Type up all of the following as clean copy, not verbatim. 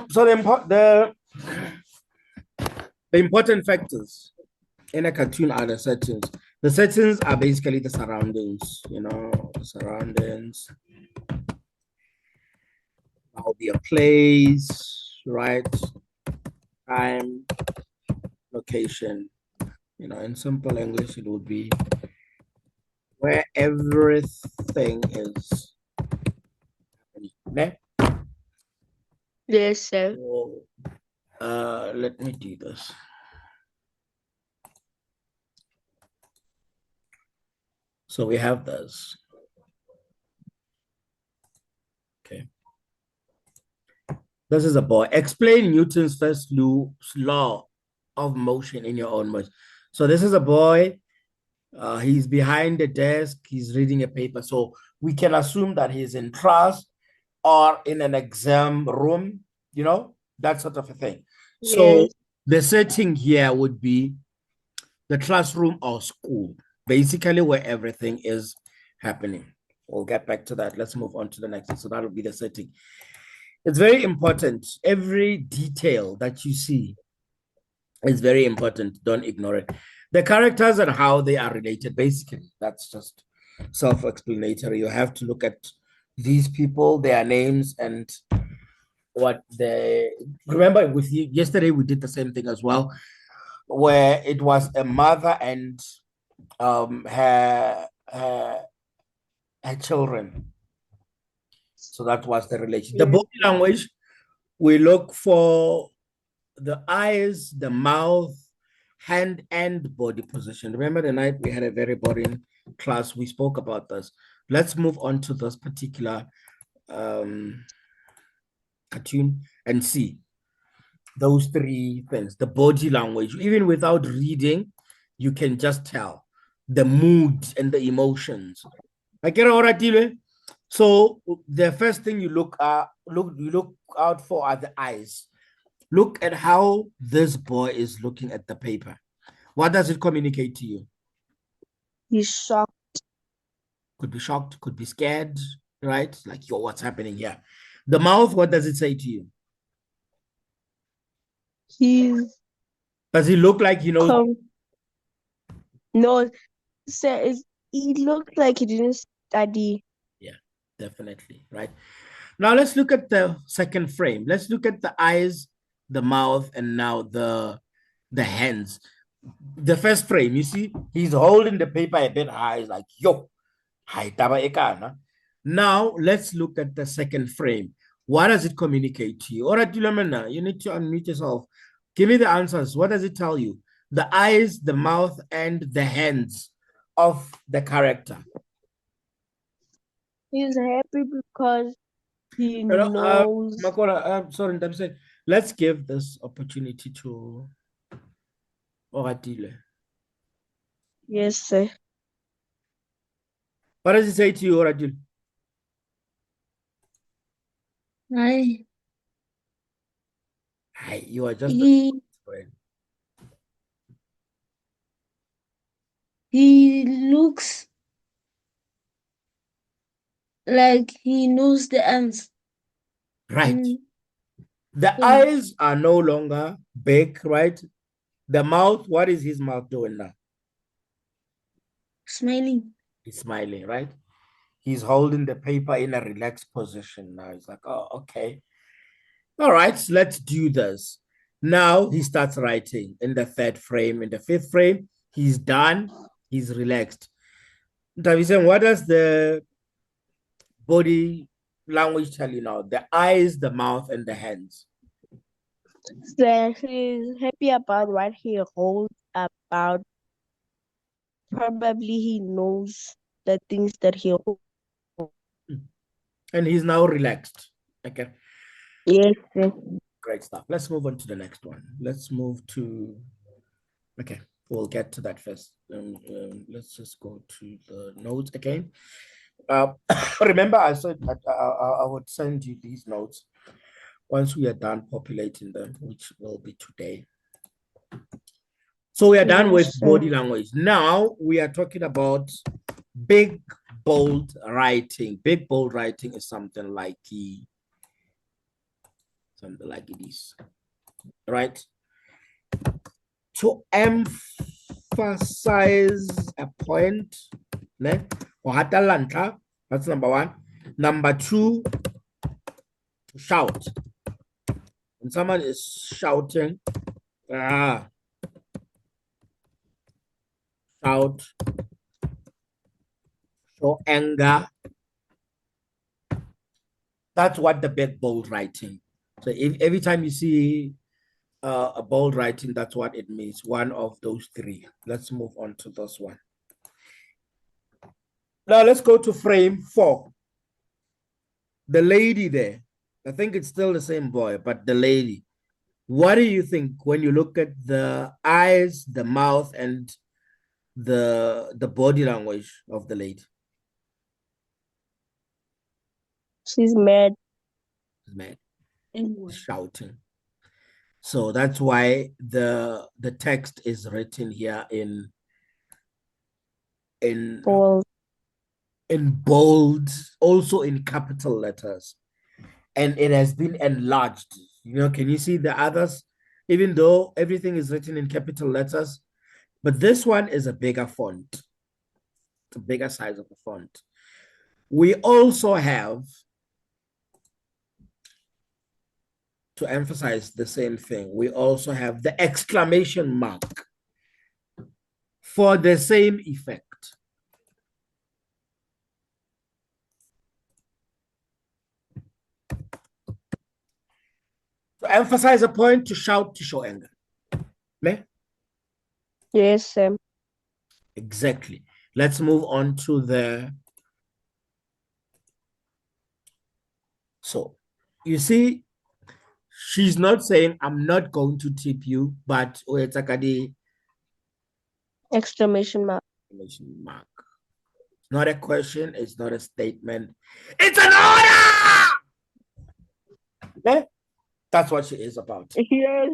So the important factors in a cartoon are the settings. The settings are basically the surroundings, the surroundings. That'll be a place, right? Time, location. In simple English, it would be where everything is. Yes, sir. So, let me do this. So we have this. Okay. This is a boy. Explain Newton's first law of motion in your own words. So this is a boy. He's behind the desk. He's reading a paper. So we can assume that he's in class or in an exam room, that sort of a thing. So Yes. the setting here would be the classroom or school, basically where everything is happening. We'll get back to that. Let's move on to the next. So that'll be the setting. It's very important. Every detail that you see is very important. Don't ignore it. The characters and how they are related, basically, that's just self-explanatory. You have to look at these people, their names, and what they remember. With you yesterday, we did the same thing as well, where it was a mother and her children. So that was the relation. The Yes. body language, we look for the eyes, the mouth, hand, and body position. Remember the night we had a very boring class, we spoke about this. Let's move on to this particular cartoon and see those three things. The body language, even without reading, you can just tell the mood and the emotions. So the first thing you look out for are the eyes. Look at how this boy is looking at the paper. What does it communicate to you? He's shocked. Could be shocked, could be scared, right? Like, yo, what's happening here? The mouth, what does it say to you? He's Does he look like he knows? no, says he looked like he didn't study. Yeah, definitely, right? Now let's look at the second frame. Let's look at the eyes, the mouth, and now the hands. The first frame, you see, he's holding the paper a bit high. He's like, yo, hi, taba ekana. Now let's look at the second frame. What does it communicate to you? All right, you need to unmute yourself. Give me the answers. What does it tell you? The eyes, the mouth, and the hands of the character. He's happy because he knows. Makora, sorry, I'm saying, let's give this opportunity to Oratile. Yes, sir. What does it say to you, Oratile? Hi. Hi, you are just He looks like he knows the answer. right. The eyes are no longer big, right? The mouth, what is his mouth doing now? Smiling. He's smiling, right? He's holding the paper in a relaxed position now. He's like, oh, okay. All right, let's do this. Now he starts writing in the third frame. In the fifth frame, he's done. He's relaxed. Davison, what does the body language tell you now? The eyes, the mouth, and the hands. So he's happy about what he holds about. Probably he knows the things that he holds. And he's now relaxed. Okay. Yes. Great stuff. Let's move on to the next one. Let's move to, okay, we'll get to that first. Let's just go to the notes again. Remember, I said I would send you these notes once we are done populating them, which will be today. So we are done with body language. Now we are talking about big, bold writing. Big, bold writing is something like something like this, right? To emphasize a point, ne? That's number one. Number two, to shout. When someone is shouting, shout, show anger. That's what the big bold writing. So if every time you see a bold writing, that's what it means. One of those three. Let's move on to this one. Now let's go to frame 4. The lady there. I think it's still the same boy, but the lady. What do you think when you look at the eyes, the mouth, and the body language of the lady? She's mad. She's mad, shouting. So that's why the text is written here in Bold. bold, also in capital letters, and it has been enlarged. Can you see the others? Even though everything is written in capital letters, but this one is a bigger font. It's a bigger size of the font. We also have, to emphasize the same thing, we also have the exclamation mark for the same effect. To emphasize a point, to shout, to show anger. Me? Yes, Sam. Exactly. Let's move on to the. So, you see, she's not saying, I'm not going to tip you, but it's a Exclamation mark. exclamation mark. It's not a question, it's not a statement. It's an order! Okay? That's what she is about. Yes.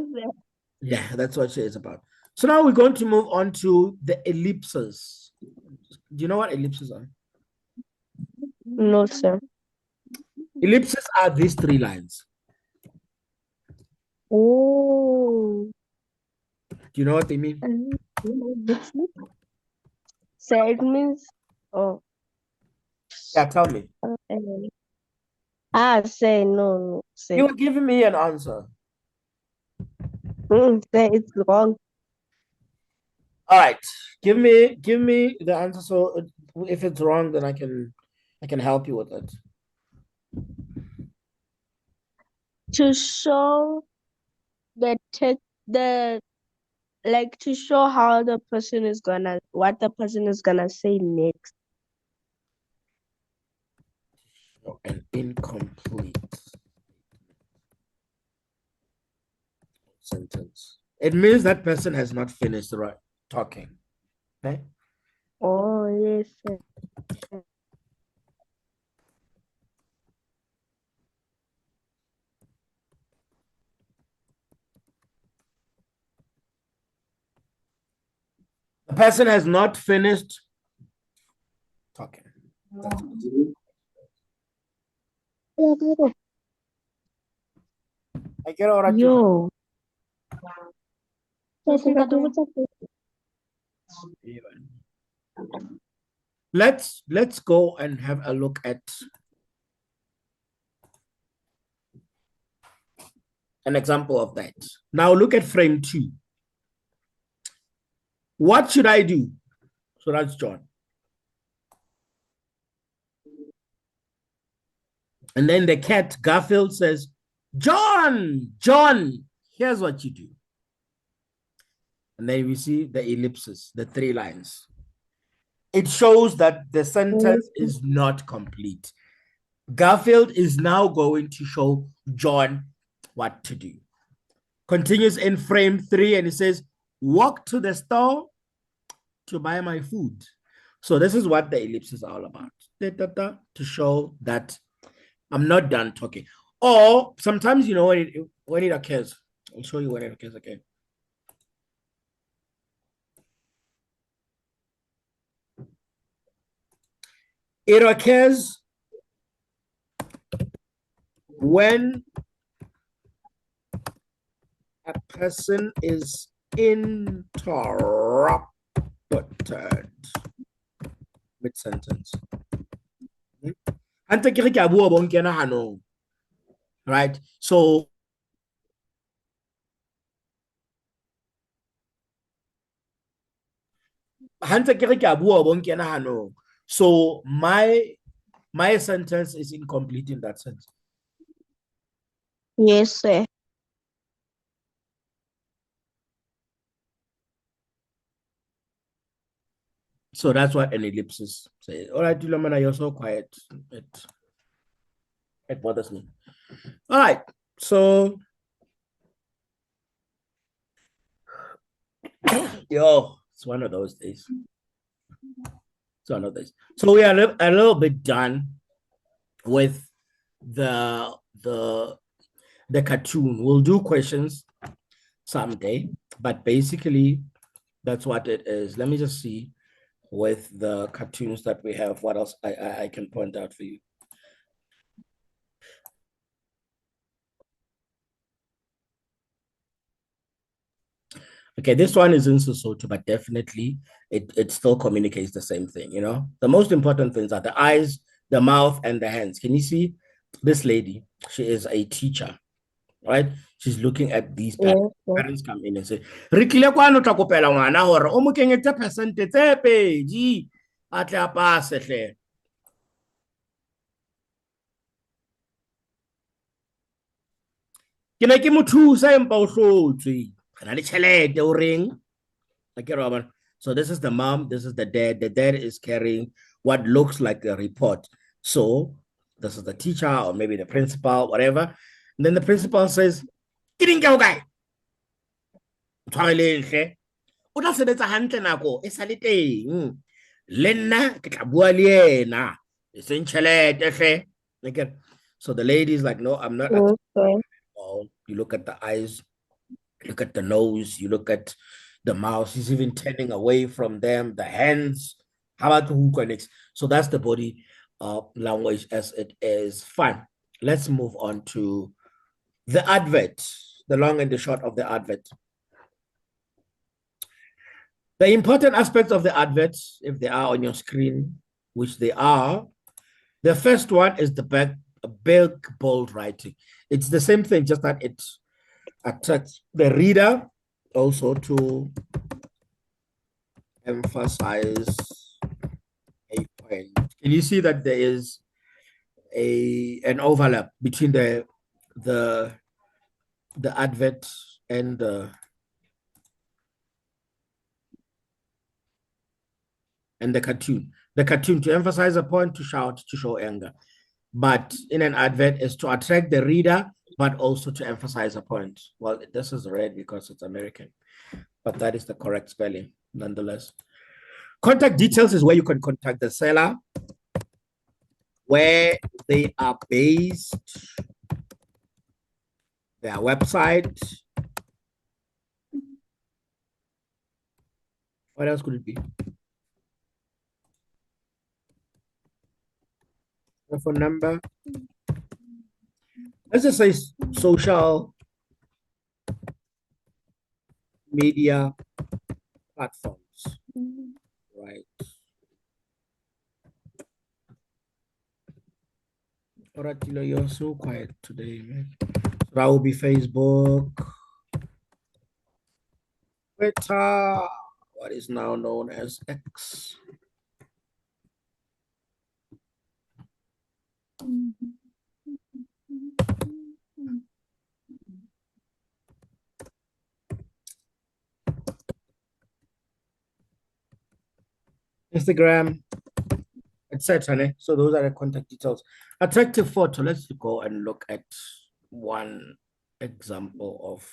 Yeah, that's what she is about. So now we're going to move on to the ellipses. Do you know what ellipses are? No, sir. Ellipses are these 3 lines. Oh. Do you know what they mean? So it means, oh. Yeah, tell me. Say no. Say. You were giving me an answer. Say it's wrong. All right, give me the answer. So if it's wrong, then I can help you with it. To show to show how the person is what the person is gonna say next. An incomplete sentence. It means that person has not finished talking. Okay. Oh yes. Sir. The person has not finished talking. I get all right. Yo. Let's go and have a look at an example of that. Now look at frame 2. What should I do? So that's John. And then the cat, Garfield, says, John, here's what you do. And then we see the ellipses, the 3 lines. It shows that the sentence is not complete. Garfield is now going to show John what to do. Continues in frame 3 and he says, walk to the store to buy my food. So this is what the ellipse is all about. To show that I'm not done talking. Or sometimes, when it occurs, I'll show you when it occurs again. It occurs when A person is interrupted mid-sentence. Right? So so my sentence is incomplete in that sense. Yes, sir. So that's what an ellipsis says. All right, Dilomana, you're so quiet. It bothers me. All right. So it's one of those days. It's one of those. So we are a little bit done with the cartoon. We'll do questions someday, but basically that's what it is. Let me just see with the cartoons that we have, what else I can point out for you. Okay, this one is in Sesotho, but definitely it still communicates the same thing, you know? The most important things are the eyes, the mouth, and the hands. Can you see this lady? She is a teacher, right? She's looking at these parents. Yes, sir. Parents come in and say, re tlile kwano tla kopela ngwana hore o mo kenyetse percent tse pedi a tle a pase hle. Ke ne ke mo thusa empa o hlotswe. Re na le tjhelete o reng? Okay, Robert. So this is the mom, this is the dad. The dad is carrying what looks like a report. So this is the teacher or maybe the principal, whatever. And then the principal says, "Kidding go guy. O tla sebetsa hantle nako e sale teng. Le nna ke tla bua le ena. E seng tjhelete hle." Okay. So the lady is like, "No, I'm not." Yes, sir. You look at the eyes, look at the nose, you look at the mouth, he's even turning away from them, the hands. How about who connects? So that's the body language as it is. Fine. Let's move on to the advert, the long and the short of the advert. The important aspects of the adverts, if they are on your screen, which they are, the first one is the big bold writing. It's the same thing, just that it attracts the reader also to emphasize a point. Can you see that there is an overlap between the advert and the cartoon? The cartoon to emphasize a point, to shout, to show anger. But in an advert is to attract the reader, but also to emphasize a point. Well, this is red because it's American, but that is the correct spelling nonetheless. Contact details is where you can contact the seller, where they are based, their website. What else could it be? The phone number. Let's just say social media platforms, right? All right, you're so quiet today, man. So that will be Facebook, Twitter, what is now known as X. Instagram, etc. So those are the contact details. Attractive photo. Let's go and look at one example of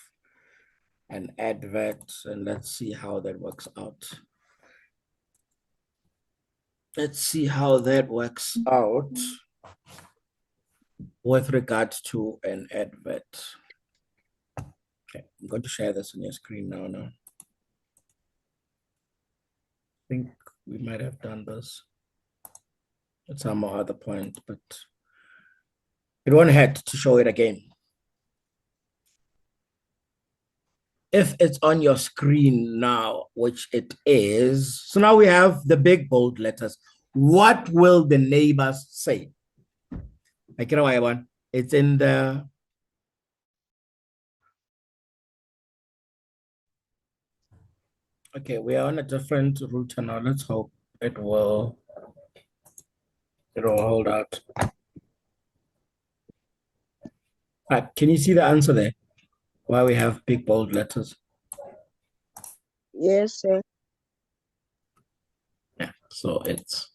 an advert and let's see how that works out. Let's see how that works out with regards to an advert. Okay, I'm going to share this on your screen now. I think we might have done this at some other point, but it won't hurt to show it again. if it's on your screen now, which it is. So now we have the big bold letters. What will the neighbors say? I get why one. It's in the. Okay, we are on a different router now. Let's hope it will hold out. Can you see the answer there? Why we have big bold letters? Yes, sir. Yeah, so it's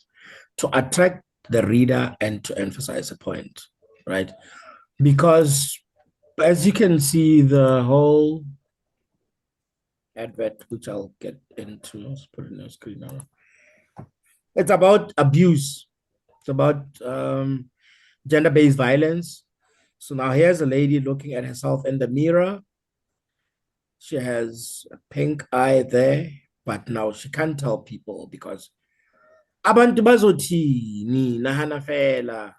to attract the reader and to emphasize a point, right? Because as you can see, the whole advert, which I'll get into, let's put it on the screen now. It's about abuse. It's about gender-based violence. So now here's a lady looking at herself in the mirror. She has a pink eye there, but now she can't tell people because abantu bazothini nahana fela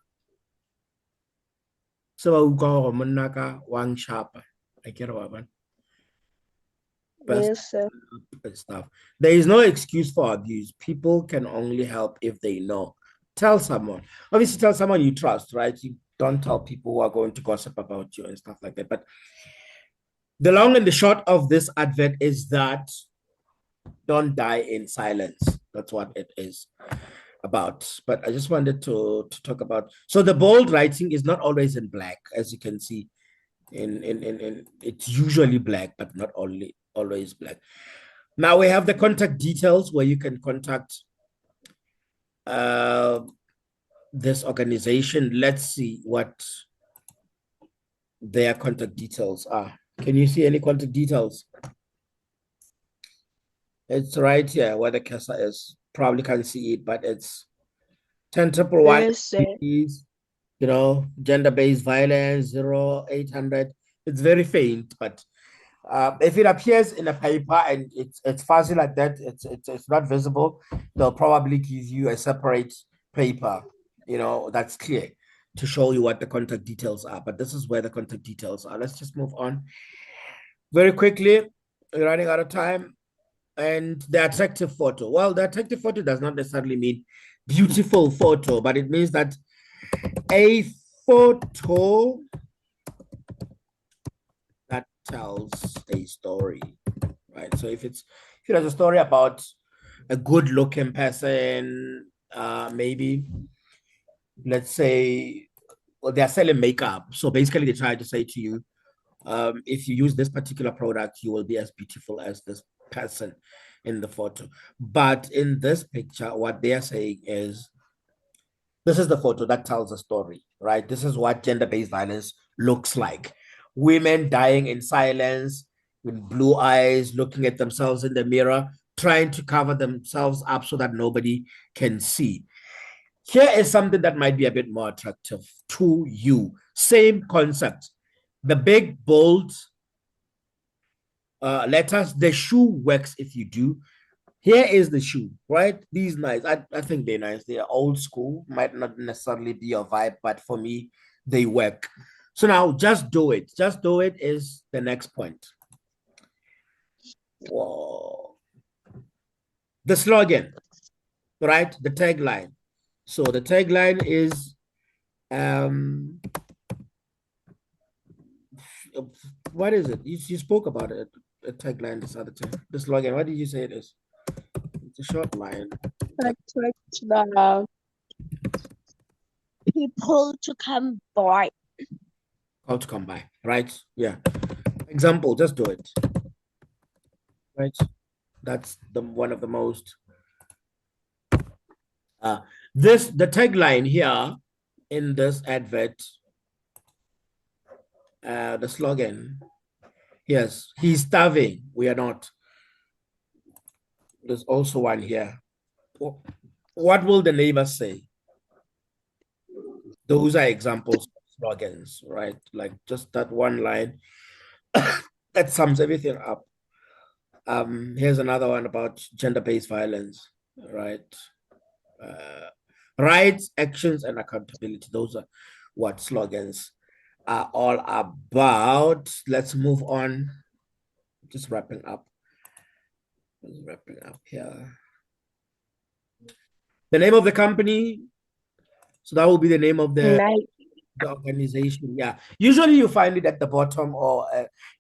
se ba utlwa gore monna ka wang shapa I get what Yes, sir. stuff. There is no excuse for abuse. People can only help if they know. Tell someone. Obviously, tell someone you trust, right? You don't tell people who are going to gossip about you and stuff like that. But the long and the short of this advert is that don't die in silence. That's what it is about. But I just wanted to talk about. So the bold writing is not always in black, as you can see. In it's usually black, but not only always black. Now we have the contact details where you can contact this organization. Let's see what their contact details are. Can you see any contact details? It's right here where the cursor is. Probably can't see it, but it's 10 triple one. Yes, sir. You know, gender-based violence 0800. It's very faint, but if it appears in a paper and it's fuzzy like that, it's not visible, they'll probably give you a separate paper, you know, that's clear to show you what the contact details are. But this is where the contact details are. Let's just move on very quickly. We're running out of time. And the attractive photo. Well, the attractive photo does not necessarily mean beautiful photo, but it means that a photo that tells a story, right? So if it has a story about a good-looking person, maybe let's say, well, they're selling makeup. So basically, they try to say to you, if you use this particular product, you will be as beautiful as this person in the photo. But in this picture, what they're saying is, this is the photo that tells a story, right? This is what gender-based violence looks like. Women dying in silence, with blue eyes, looking at themselves in the mirror, trying to cover themselves up so that nobody can see. Here is something that might be a bit more attractive to you. Same concept. The big, bold letters, the shoe works if you do. Here is the shoe, right? These nice. I think they're nice. They are old school. Might not necessarily be your vibe, but for me, they work. So now just do it. Just do it is the next point. Whoa. The slogan, right? The tagline. So the tagline is what is it? You spoke about it. The tagline this other time. The slogan. What did you say it is? It's a short line. Attract the people to come by. How to come by, right? Yeah. Example, just do it. Right? That's the one of the most the tagline here in this advert, the slogan. Yes, he's starving. We are not. There's also one here. What will the neighbors say? Those are examples of slogans, right? Like just that one line that sums everything up. Here's another one about gender-based violence, right? Rights, actions, and accountability. Those are what slogans are all about. Let's move on. just wrapping up. Just wrapping up here. The name of the company. So that will be the name of Nice. the organization. Yeah. Usually you find it at the bottom or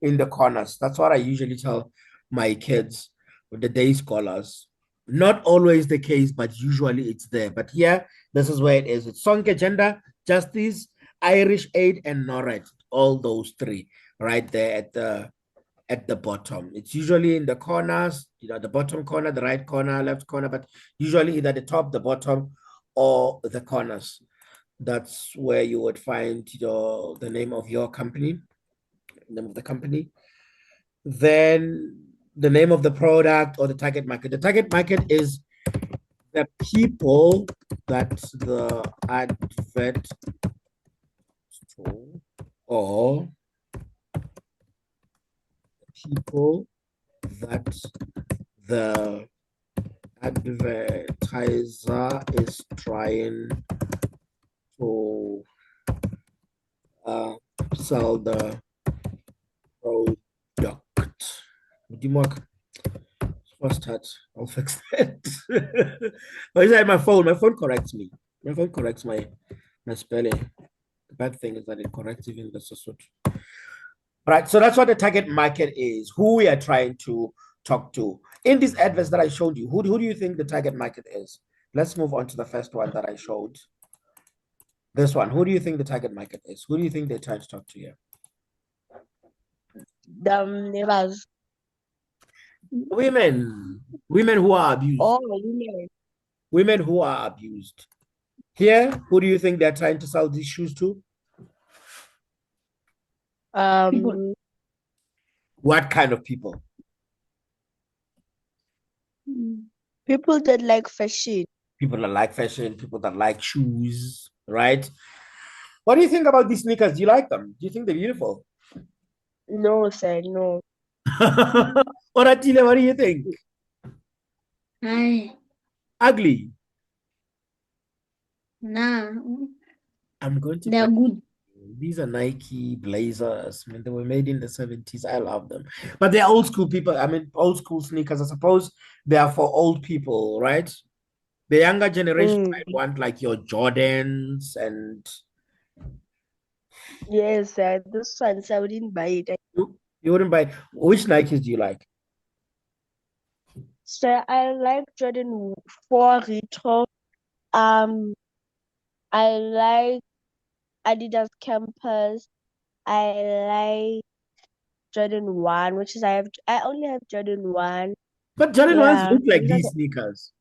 in the corners. That's what I usually tell my kids, the day scholars. Not always the case, but usually it's there. But here, this is where it is. It's Sonke Gender, Justice, Irish Aid, and NORAD. All those three right there at the bottom. It's usually in the corners, the bottom corner, the right corner, left corner, but usually either the top, the bottom, or the corners. That's where you would find the name of your company, name of the company. Then the name of the product or the target market. The target market is the people that the advert or people that the advertiser is trying to sell the product. First touch, I'll fix it. Oh, is that my phone? My phone corrects me. My phone corrects my spelling. The bad thing is that it corrects even the Sosot. Right, so that's what the target market is, who we are trying to talk to. In these adverts that I showed you, who do you think the target market is? Let's move on to the first one that I showed. This one, who do you think the target market is? Who do you think they're trying to talk to here? The neighbors. Women who are abused. Oh, women. Women who are abused. Here, who do you think they're trying to sell these shoes to? What kind of people? People that like fashion. People that like fashion, people that like shoes, right? What do you think about these sneakers? Do you like them? Do you think they're beautiful? No, sir, no. Oratile, what do you think? Hi. Ugly. Nah, I'm going to. they're good. These are Nike Blazers. I mean, they were made in the 70s. I love them. But they're old school people. I mean, old school sneakers. I suppose they are for old people, right? The younger generation might want like your Jordans and Yes, sir. This one, I wouldn't buy it. you wouldn't buy. Which Nikes do you like? So I like Jordan 4 Retro. I like Adidas Campus. I like Jordan 1, which is I only have Jordan 1. But Jordan ones Yeah. look like these sneakers.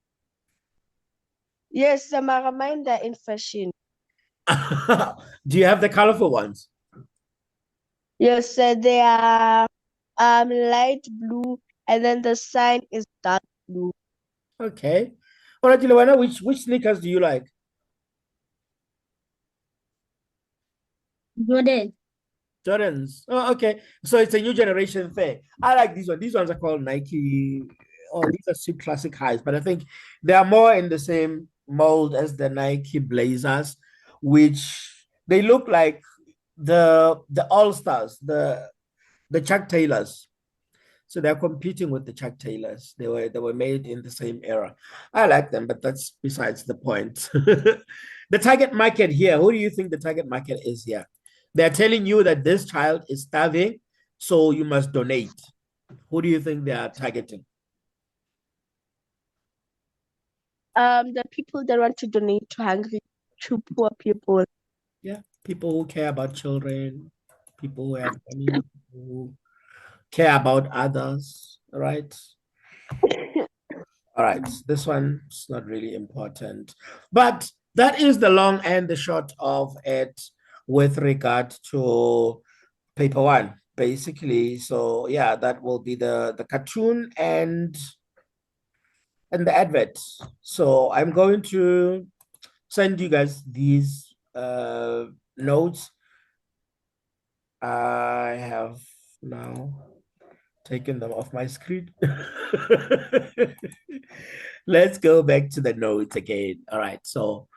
Yes, I'm a reminder in fashion. Do you have the colorful ones? Yes, sir, they are light blue and then the sign is dark blue. Okay. All right, Luana, which sneakers do you like? Jordan. Jordans. Oh, okay. So it's a new generation thing. I like these ones. These ones are called Nike. Oh, these are super classic highs, but I think they are more in the same mold as the Nike Blazers, which they look like the All Stars, the Chuck Taylors. So they're competing with the Chuck Taylors. They were made in the same era. I like them, but that's besides the point. The target market here, who do you think the target market is here? They're telling you that this child is starving, so you must donate. Who do you think they are targeting? The people that want to donate to poor people. Yeah, people who care about children, people who have money, who care about others, right? All right, this one's not really important, but that is the long and the short of it with regard to paper one, basically. So yeah, that will be the cartoon and the advert. So I'm going to send you guys these notes. I have now taken them off my screen. Let's go back to the notes again. All right, so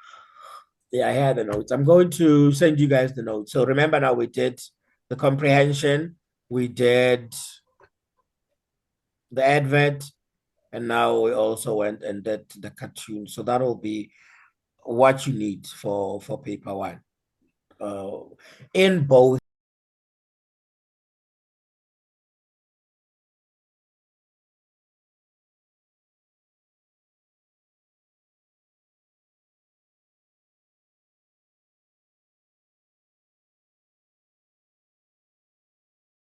yeah, I had the notes. I'm going to send you guys the notes. So remember now we did the comprehension, we did the advert, and now we also went and did the cartoon. So that will be what you need for paper one. In both